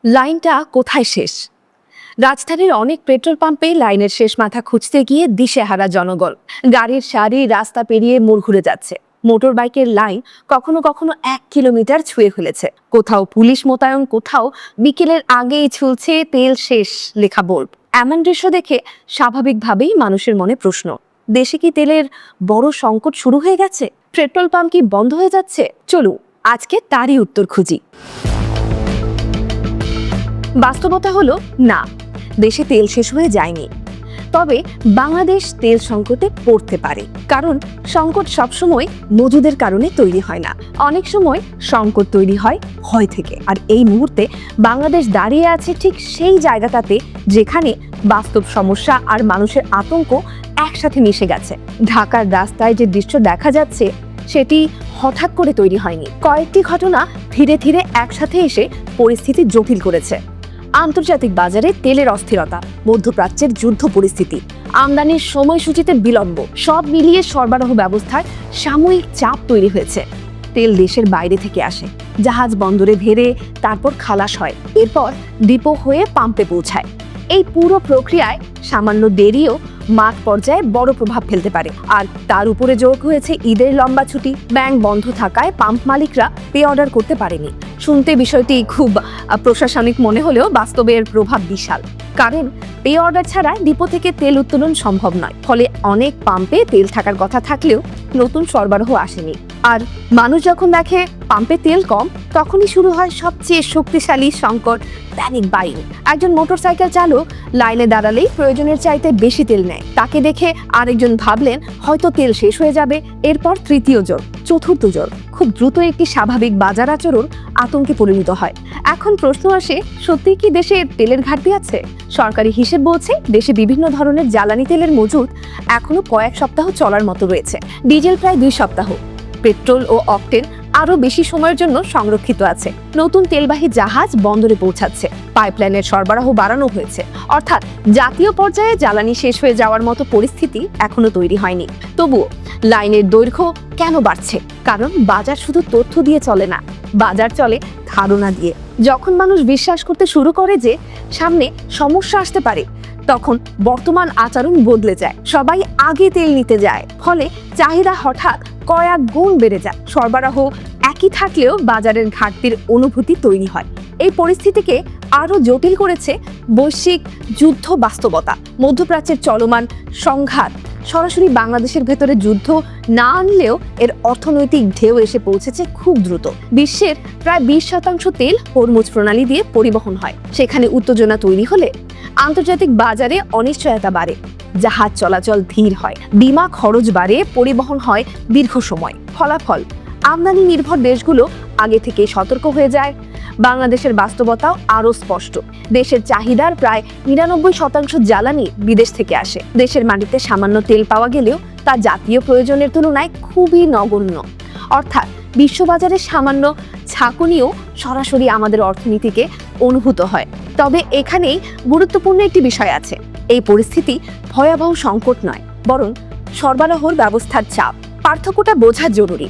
লাইনটা কোথায় শেষ? রাজধানীর অনেক পেট্রোল পাম্পে লাইনের শেষ মাথা খুঁজতে গিয়ে দিশেহারা জনগণ। গাড়ির সারি রাস্তা পেরিয়ে মোড় ঘুরে যাচ্ছে। মোটর বাইকের লাইন কখনো কখনো 1 কিলোমিটার ছুঁয়ে ফেলেছে। কোথাও পুলিশ মোতায়েন, কোথাও বিকেলের আগেই ঝুলছে তেল শেষ লেখা বোর্ড। এমন দৃশ্য দেখে স্বাভাবিকভাবেই মানুষের মনে প্রশ্ন, দেশে কি তেলের বড় সংকট শুরু হয়ে গেছে? পেট্রোল পাম্প কি বন্ধ হয়ে যাচ্ছে? চলুন আজকে তারই উত্তর খুঁজি। বাস্তবতা হলো না, দেশে তেল শেষ হয়ে যায়নি। তবে বাংলাদেশ তেল সংকটে পড়তে পারে, কারণ সংকট সবসময় মজুদের কারণে তৈরি হয় না। অনেক সময় সংকট তৈরি হয় ভয় থেকে। আর এই মুহূর্তে বাংলাদেশ দাঁড়িয়ে আছে ঠিক সেই জায়গাটাতে, যেখানে বাস্তব সমস্যা আর মানুষের আতঙ্ক একসাথে মিশে গেছে। ঢাকার রাস্তায় যে দৃশ্য দেখা যাচ্ছে, সেটি হঠাৎ করে তৈরি হয়নি। কয়েকটি ঘটনা ধীরে ধীরে একসাথে এসে পরিস্থিতি জটিল করেছে। আন্তর্জাতিক বাজারে তেলের অস্থিরতা, মধ্যপ্রাচ্যের যুদ্ধ পরিস্থিতি, আমদানির সময়সূচিতে বিলম্ব, সব মিলিয়ে সরবরাহ ব্যবস্থায় সাময়িক চাপ তৈরি হয়েছে। তেল দেশের বাইরে থেকে আসে, জাহাজ বন্দরে ভেড়ে তারপর খালাস হয়, এরপর ডিপো হয়ে পাম্পে পৌঁছায়। এই পুরো প্রক্রিয়ায় সামান্য দেরিও মাঠ পর্যায়ে বড় প্রভাব ফেলতে পারে। আর তার উপরে যোগ হয়েছে ঈদের লম্বা ছুটি, ব্যাংক বন্ধ থাকায় পাম্প মালিকরা পে অর্ডার করতে পারেনি। শুনতে বিষয়টি খুব প্রশাসনিক মনে হলেও বাস্তবে এর প্রভাব বিশাল। কারণ পে অর্ডার ছাড়া ডিপো থেকে তেল উত্তোলন সম্ভব নয়। ফলে অনেক পাম্পে তেল থাকার কথা থাকলেও নতুন সরবরাহ আসেনি। আর মানুষ যখন দেখে পাম্পে তেল কম, তখনই শুরু হয় সবচেয়ে শক্তিশালী সংকট, প্যানিক বাইং। একজন মোটরসাইকেল চালক লাইনে দাঁড়ালেই প্রয়োজনের চাইতে বেশি তেল নেয়। তাকে দেখে আরেকজন ভাবলেন হয়তো তেল শেষ হয়ে যাবে। এরপর তৃতীয় জন, চতুর্থ জন। খুব দ্রুত একটি স্বাভাবিক বাজার আচরণ আতঙ্কে পরিণত হয়। এখন প্রশ্ন আসে, সত্যিই কি দেশে তেলের ঘাটতি আছে? সরকারি হিসেব বলছে দেশে বিভিন্ন ধরনের জ্বালানি তেলের মজুদ এখনো কয়েক সপ্তাহ চলার মতো রয়েছে। ডিজেল প্রায় 2 সপ্তাহ, পেট্রোল ও অকটেন আরো বেশি সময়ের জন্য সংরক্ষিত আছে। নতুন তেলবাহী জাহাজ বন্দরে পৌঁছাচ্ছে, পাইপলাইনের সরবরাহ বাড়ানো হয়েছে। অর্থাৎ জাতীয় পর্যায়ে জ্বালানি শেষ হয়ে যাওয়ার মতো পরিস্থিতি এখনো তৈরি হয়নি। তবুও লাইনের দৈর্ঘ্য কেন বাড়ছে? কারণ বাজার শুধু তথ্য দিয়ে চলে না, বাজার চলে ধারণা দিয়ে। যখন মানুষ বিশ্বাস করতে শুরু করে যে সামনে সমস্যা আসতে পারে, তখন বর্তমান আচরণ বদলে যায়। সবাই আগে তেল নিতে যায়, ফলে চাহিদা হঠাৎ কয়েক গুণ বেড়ে যায়। সরবরাহ একই থাকলেও বাজারের ঘাটতির অনুভূতি তৈরি হয়। এই পরিস্থিতিকে আরো জটিল করেছে বৈশ্বিক যুদ্ধ বাস্তবতা। মধ্যপ্রাচ্যের চলমান সংঘাত সরাসরি বাংলাদেশের ভেতরে যুদ্ধ না আনলেও এর অর্থনৈতিক ঢেউ এসে পৌঁছেছে খুব দ্রুত। বিশ্বের প্রায় 20% তেল হরমুজ প্রণালী দিয়ে পরিবহন হয়। সেখানে উত্তেজনা তৈরি হলে আন্তর্জাতিক বাজারে অনিশ্চয়তা বাড়ে, জাহাজ চলাচল ধীর হয়, বিমা খরচ বাড়ে, পরিবহন হয় দীর্ঘ সময়। ফলাফল, আমদানি নির্ভর দেশগুলো আগে থেকে সতর্ক হয়ে যায়। বাংলাদেশের বাস্তবতাও আরো স্পষ্ট। দেশের চাহিদার প্রায় 99% জ্বালানি বিদেশ থেকে আসে। দেশের মাটিতে সামান্য তেল পাওয়া গেলেও তা জাতীয় প্রয়োজনের তুলনায় খুবই নগণ্য। অর্থাৎ বিশ্ববাজারে সামান্য ঝাঁকুনিও সরাসরি আমাদের অর্থনীতিকে অনুভূত হয়। তবে এখানেই গুরুত্বপূর্ণ একটি বিষয় আছে। এই পরিস্থিতি ভয়াবহ সংকট নয়, বরং সরবরাহর ব্যবস্থার চাপ। পার্থক্যটা বোঝা জরুরি।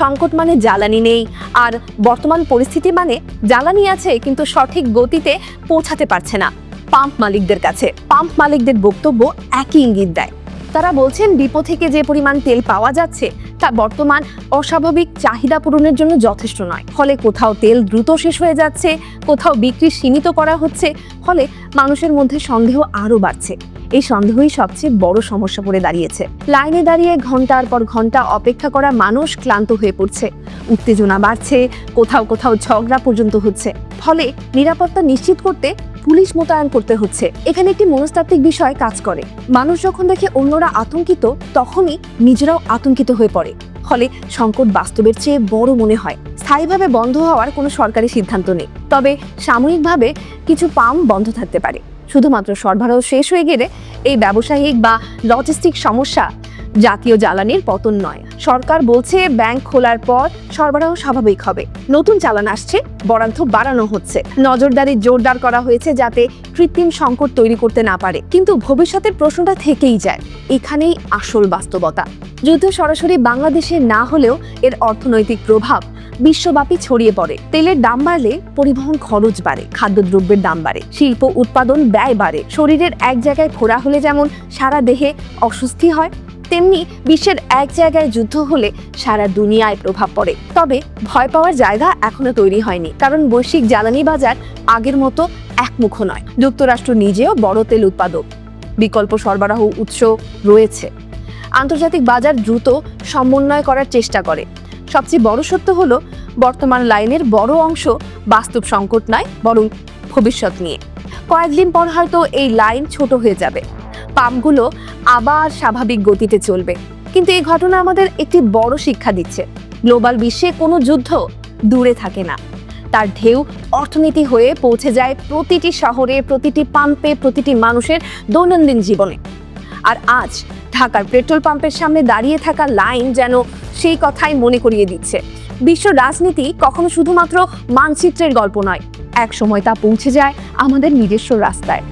সংকট মানে জ্বালানি নেই, আর বর্তমান পরিস্থিতি মানে জ্বালানি আছে কিন্তু সঠিক গতিতে পৌঁছাতে পারছে না পাম্প মালিকদের কাছে। পাম্প মালিকদের বক্তব্য একই ইঙ্গিত দেয়। তারা বলছেন ডিপো থেকে যে পরিমাণ তেল পাওয়া যাচ্ছে তা বর্তমান অস্বাভাবিক চাহিদা পূরণের জন্য যথেষ্ট নয়। ফলে কোথাও তেল দ্রুত শেষ হয়ে যাচ্ছে, কোথাও বিক্রি সীমিত করা হচ্ছে। ফলে মানুষের মধ্যে সন্দেহ আরো বাড়ছে। এই সন্দেহই সবচেয়ে বড় সমস্যা পড়ে দাঁড়িয়েছে। লাইনে দাঁড়িয়ে ঘন্টার পর ঘন্টা অপেক্ষা করা মানুষ ক্লান্ত হয়ে পড়ছে। উত্তেজনা বাড়ছে, কোথাও কোথাও ঝগড়া পর্যন্ত হচ্ছে। ফলে নিরাপত্তা নিশ্চিত করতে পুলিশ মোতায়েন করতে হচ্ছে। এখানে একটি মনস্তাত্ত্বিক বিষয় কাজ করে। মানুষ যখন দেখে অন্যরা আতঙ্কিত, তখনই নিজেরাও আতঙ্কিত হয়ে পড়ে। ফলে সংকট বাস্তবের চেয়ে বড় মনে হয়। স্থায়ীভাবে বন্ধ হওয়ার কোনো সরকারি সিদ্ধান্ত নেই, তবে সাময়িকভাবে কিছু পাম্প বন্ধ থাকতে পারে। শুধুমাত্র সরবরাহ শেষ হয়ে গেলে এই ব্যবসায়িক বা লজিস্টিক সমস্যা জাতীয় জ্বালানির পতন নয়। সরকার বলছে ব্যাংক খোলার পর সরবরাহ স্বাভাবিক হবে, নতুন চালান আসছে, বরাদ্দ বাড়ানো হচ্ছে, নজরদারি জোরদার করা হয়েছে যাতে কৃত্রিম সংকট তৈরি করতে না পারে। কিন্তু ভবিষ্যতের প্রশ্নটা থেকেই যায়। এখানেই আসল বাস্তবতা। যুদ্ধ সরাসরি বাংলাদেশে না হলেও এর অর্থনৈতিক প্রভাব বিশ্বব্যাপী ছড়িয়ে পড়ে। তেলের দাম বাড়লে পরিবহন খরচ বাড়ে, খাদ্যদ্রব্যের দাম বাড়ে, শিল্প উৎপাদন ব্যয় বাড়ে। শরীরের এক জায়গায় ফোড়া হলে যেমন সারা দেহে অস্বস্তি হয়, তেমনি বিশ্বের এক জায়গায় যুদ্ধ হলে সারা দুনিয়ায় প্রভাব পড়ে। তবে ভয় পাওয়ার জায়গা এখনো তৈরি হয়নি, কারণ বৈশ্বিক জ্বালানি বাজার আগের মতো একমুখ নয়। যুক্তরাষ্ট্র নিজেও বড় তেল উৎপাদক, বিকল্প সরবরাহ উৎস রয়েছে। আন্তর্জাতিক বাজার দ্রুত সমন্বয় করার চেষ্টা করে। সবচেয়ে বড় সত্য হলো, বর্তমান লাইনের বড় অংশ বাস্তব সংকট নয়, বরং ভবিষ্যৎ নিয়ে। কয়েকদিন পর হয়তো এই লাইন ছোট হয়ে যাবে, পাম্পগুলো আবার স্বাভাবিক গতিতে চলবে। কিন্তু এই ঘটনা আমাদের একটি বড় শিক্ষা দিচ্ছে, গ্লোবাল বিশ্বে কোনো যুদ্ধ দূরে থাকে না, তার ঢেউ অর্থনীতি হয়ে পৌঁছে যায় প্রতিটি শহরে, প্রতিটি পাম্পে, প্রতিটি মানুষের দৈনন্দিন জীবনে। আর আজ ঢাকার পেট্রোল পাম্পের সামনে দাঁড়িয়ে থাকা লাইন যেন সেই কথাই মনে করিয়ে দিচ্ছে। বিশ্ব রাজনীতি কখনো শুধুমাত্র মানচিত্রের গল্প নয়, এক সময় তা পৌঁছে যায় আমাদের নিজস্ব রাস্তায়।